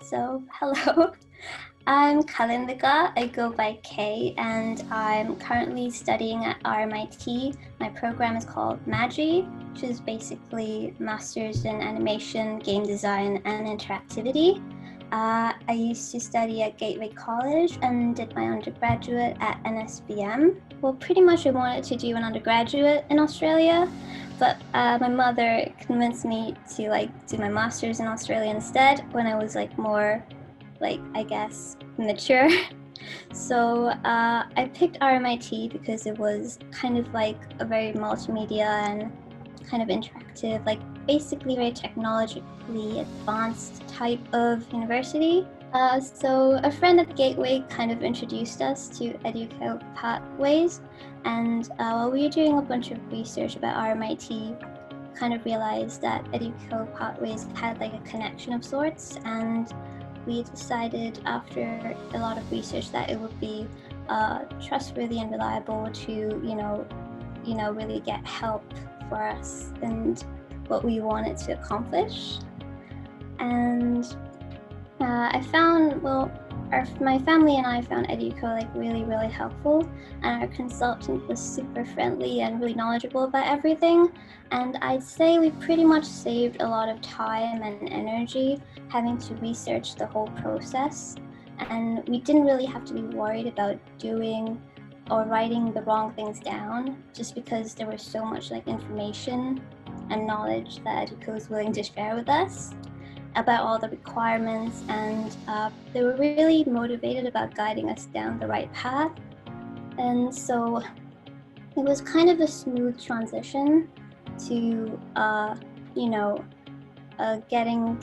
So, hello, I'm Kalindika, I go by Kay, and I'm currently studying at RMIT. My program is called MAGI, which is basically Masters in Animation, Game Design, and Interactivity. I used to study at Gateway College and did my undergraduate at NSBM. Well, pretty much I wanted to do an undergraduate in Australia, but my mother convinced me to do my master's in Australia instead when I was more I guess mature. So I picked RMIT because it was kind of like a very multimedia and kind of interactive, basically very technologically advanced type of university. So a friend at Gateway kind of introduced us to Eduko Pathways, and while we were doing a bunch of research about RMIT, kind of realized that Eduko Pathways had a connection of sorts, and we decided after a lot of research that it would be trustworthy and reliable to really get help for us and what we wanted to accomplish. And I found, my family and I found Eduko really helpful, and our consultant was super friendly and really knowledgeable about everything. And I'd say we pretty much saved a lot of time and energy having to research the whole process, and we didn't really have to be worried about doing or writing the wrong things down, just because there was so much information and knowledge that Eduko was willing to share with us about all the requirements, and they were really motivated about guiding us down the right path. And so it was kind of a smooth transition to getting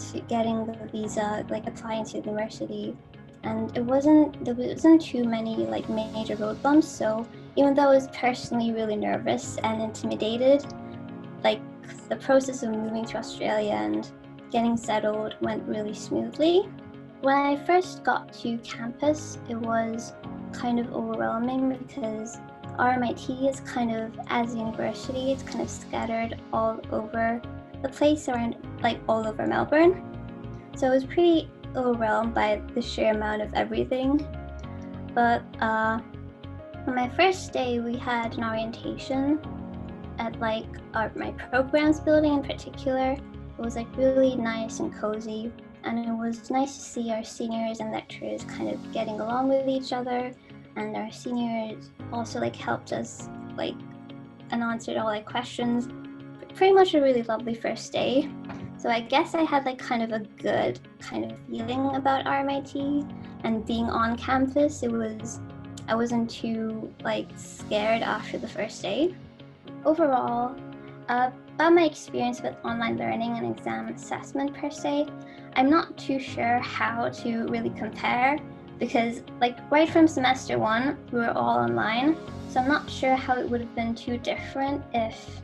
the visa, applying to university. And there wasn't too many major road bumps. So even though I was personally really nervous and intimidated, the process of moving to Australia and getting settled went really smoothly. When I first got to campus, it was kind of overwhelming because RMIT is kind of, as a university, it's kind of scattered all over the place, around all over Melbourne. So I was pretty overwhelmed by the sheer amount of everything. But on my first day, we had an orientation at my programs building in particular. It was really nice and cozy, and it was nice to see our seniors and lecturers kind of getting along with each other, and our seniors also helped us and answered all questions. Pretty much a really lovely first day. So I guess I had kind of a good kind of feeling about RMIT, and being on campus, I wasn't too scared after the first day. Overall, about my experience with online learning and exam assessment per se, I'm not too sure how to really compare, because right from semester 1, we were all online. So I'm not sure how it would have been too different if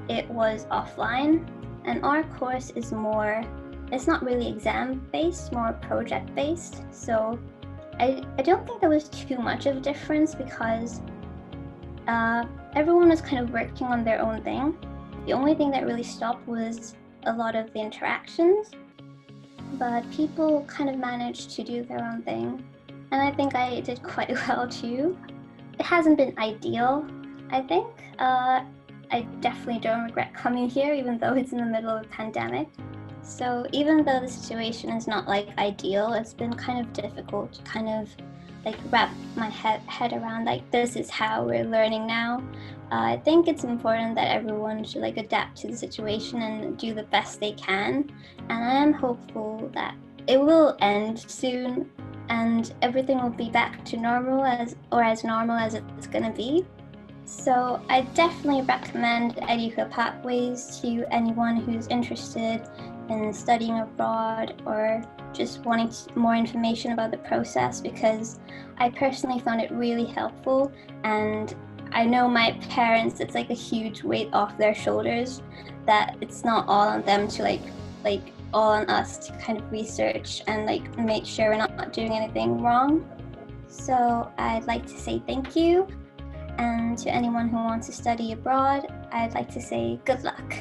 it was offline. And our course is it's not really exam based, more project based. So I don't think there was too much of a difference, because everyone was kind of working on their own thing. The only thing that really stopped was a lot of the interactions, but people kind of managed to do their own thing. And I think I did quite well too. It hasn't been ideal, I think. I definitely don't regret coming here, even though it's in the middle of a pandemic. So even though the situation is not ideal, it's been kind of difficult to kind of wrap my head around this is how we're learning now. I think it's important that everyone should adapt to the situation and do the best they can. And I am hopeful that it will end soon and everything will be back to normal as normal as it's gonna be. So I definitely recommend Eduko Pathways to anyone who's interested in studying abroad or just wanting more information about the process, because I personally found it really helpful, and I know my parents, it's a huge weight off their shoulders, that it's not all on them to all on us to kind of research and make sure we're not doing anything wrong. So I'd like to say thank you. And to anyone who wants to study abroad, I'd like to say good luck.